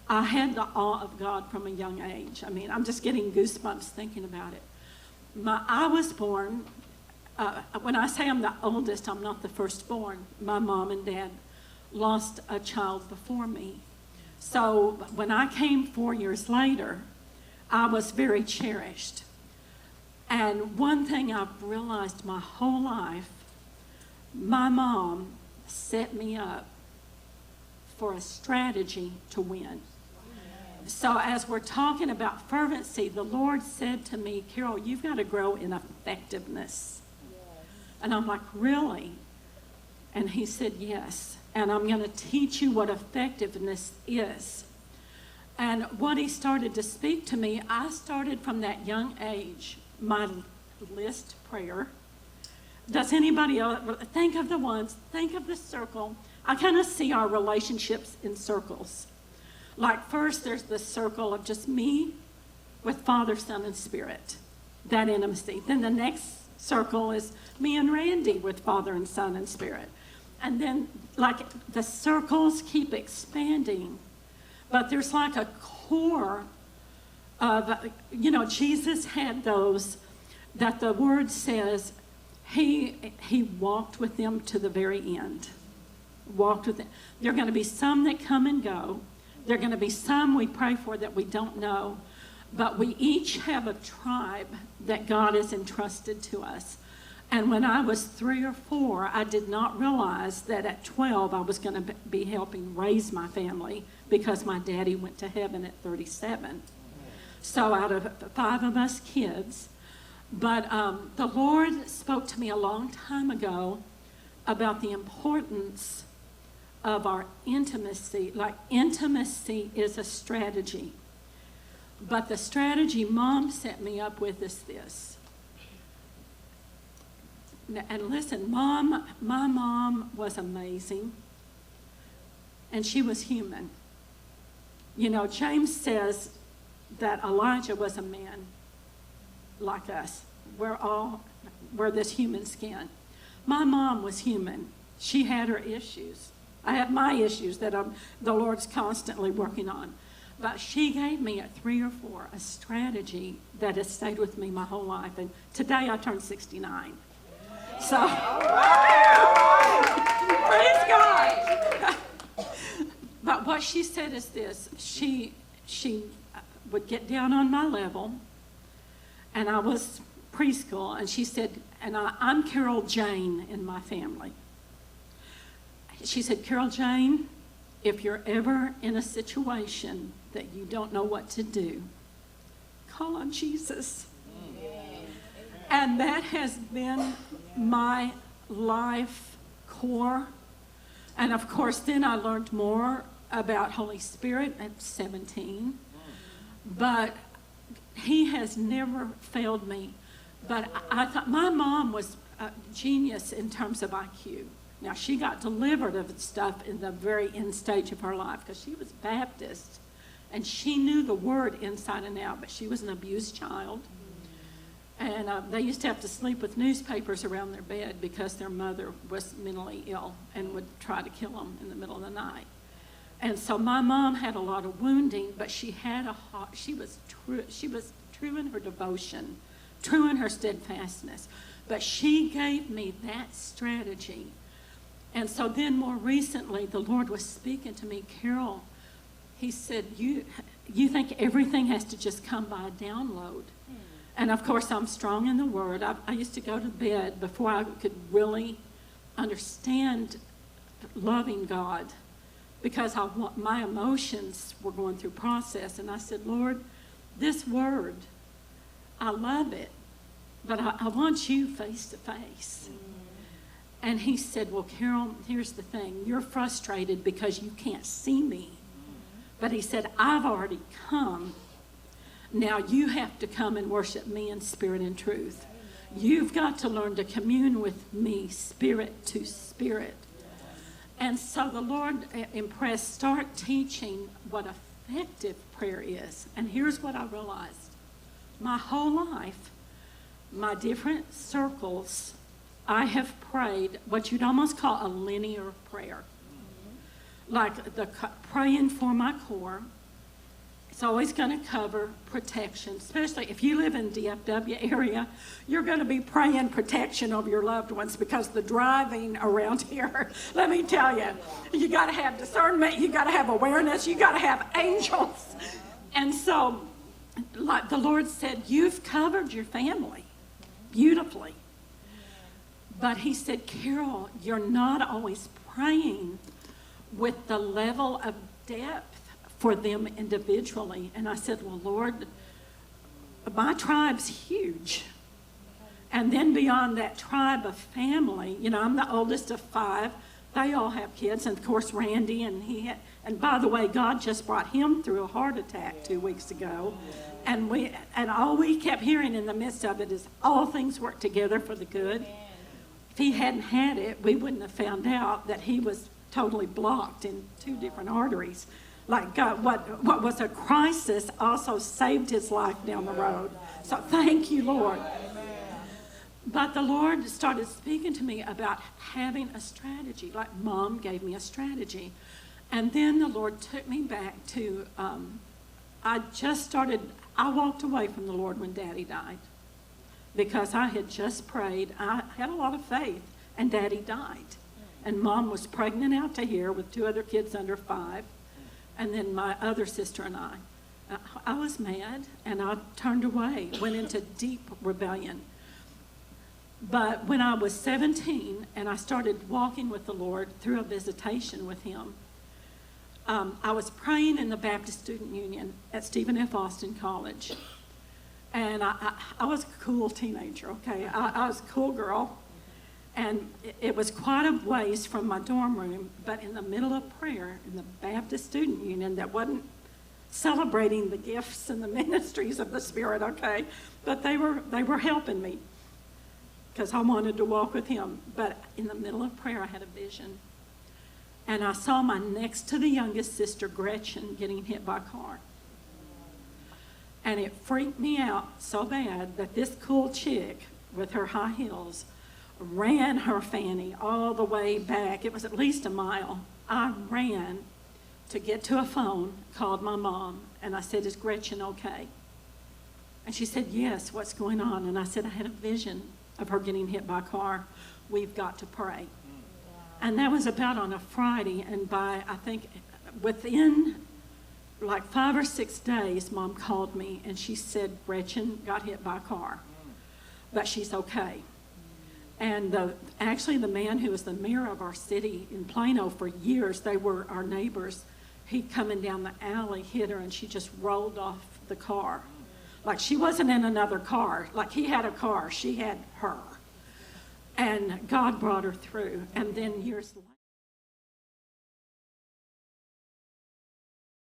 I had the awe of God from a young age. I mean, I'm just getting goosebumps thinking about it. I was born, when I say I'm the oldest, I'm not the firstborn. My mom and dad lost a child before me. So when I came 4 years later, I was very cherished. And one thing I've realized my whole life, my mom set me up for a strategy to win. So as we're talking about fervency, the Lord said to me, Carol, you've got to grow in effectiveness. And I'm like, really? And he said, yes. And I'm going to teach you what effectiveness is. And what he started to speak to me, I started from that young age, my list prayer. Does anybody else think of the circle? I kind of see our relationships in circles. Like first there's the circle of just me with Father, Son, and Spirit, that intimacy. Then the next circle is me and Randy with Father and Son and Spirit. And then like the circles keep expanding, but there's like a core of, Jesus had those that the word says he walked with them to the very end. Walked with them. There are going to be some that come and go. There are going to be some we pray for that we don't know. But we each have a tribe that God has entrusted to us. And when I was 3 or 4, I did not realize that at 12 I was going to be helping raise my family because my daddy went to heaven at 37. So out of 5 of us kids. But the Lord spoke to me a long time ago about the importance of our intimacy. Like intimacy is a strategy. But the strategy Mom set me up with is this. And listen, my mom was amazing. And she was human. James says that Elijah was a man like us. We're this human skin. My mom was human. She had her issues. I have my issues that the Lord's constantly working on. But she gave me at 3 or 4 a strategy that has stayed with me my whole life. And today I turned 69. So, praise God. But what she said is this. She would get down on my level, and I was preschool, and she said, and I'm Carol Jane in my family. She said, Carol Jane, if you're ever in a situation that you don't know what to do, call on Jesus. And that has been my life core. And of course, then I learned more about Holy Spirit at 17. But he has never failed me. But I thought my mom was a genius in terms of IQ. Now, she got delivered of stuff in the very end stage of her life because she was Baptist. And she knew the word inside and out, but she was an abused child. And they used to have to sleep with newspapers around their bed because their mother was mentally ill and would try to kill them in the middle of the night. And so my mom had a lot of wounding, but she had a heart. She was true in her devotion, true in her steadfastness. But she gave me that strategy. And so then more recently, the Lord was speaking to me, Carol, he said, you think everything has to just come by a download. And of course, I'm strong in the Word. I used to go to bed before I could really understand loving God because my emotions were going through process. And I said, Lord, this Word, I love it, but I want you face to face. And he said, well, Carol, here's the thing. You're frustrated because you can't see me. But he said, I've already come. Now you have to come and worship me in spirit and truth. You've got to learn to commune with me spirit to spirit. And so the Lord impressed, start teaching what effective prayer is. And here's what I realized. My whole life, my different circles, I have prayed what you'd almost call a linear prayer. Like praying for my core, It's always going to cover protection, especially if you live in DFW area. You're going to be praying protection of your loved ones because the driving around here, let me tell you, you got to have discernment, you got to have awareness, you got to have angels. And so, like the Lord said, you've covered your family beautifully. But he said, Carol, you're not always praying with the level of depth for them individually. And I said, well, Lord, my tribe's huge. And then beyond that tribe of family, you know, I'm the oldest of 5. They all have kids. And of course, Randy, and by the way, God just brought him through a heart attack 2 weeks ago. And all we kept hearing in the midst of it is all things work together for the good. If he hadn't had it, we wouldn't have found out that he was totally blocked in 2 different arteries. Like God, what was a crisis also saved his life down the road. So thank you, Lord. But the Lord started speaking to me about having a strategy, like Mom gave me a strategy. And then the Lord took me back to, I walked away from the Lord when Daddy died because I had just prayed. I had a lot of faith, and Daddy died. And Mom was pregnant out to here with 2 other kids under 5. And then my other sister and I was mad, and I turned away, went into deep rebellion. But when I was 17 and I started walking with the Lord through a visitation with him, I was praying in the Baptist Student Union at Stephen F. Austin College. And I was a cool teenager, okay? I was a cool girl. And it was quite a ways from my dorm room, but in the middle of prayer in the Baptist Student Union that wasn't celebrating the gifts and the ministries of the Spirit, okay? But they were helping me because I wanted to walk with him. But in the middle of prayer, I had a vision. And I saw my next to the youngest sister, Gretchen, getting hit by a car. And it freaked me out so bad that this cool chick with her high heels ran her fanny all the way back. It was at least a mile. I ran to get to a phone, called my mom, and I said, is Gretchen okay? And she said, yes, what's going on? And I said, I had a vision of her getting hit by a car. We've got to pray. And that was about on a Friday, and by, I think, within like 5 or 6 days, Mom called me, and she said, Gretchen got hit by a car, but she's okay. And actually the man who was the mayor of our city in Plano for years, they were our neighbors, he coming down the alley hit her and she just rolled off the car. Like she wasn't in another car. Like he had a car, she had her. And God brought her through. And then years later,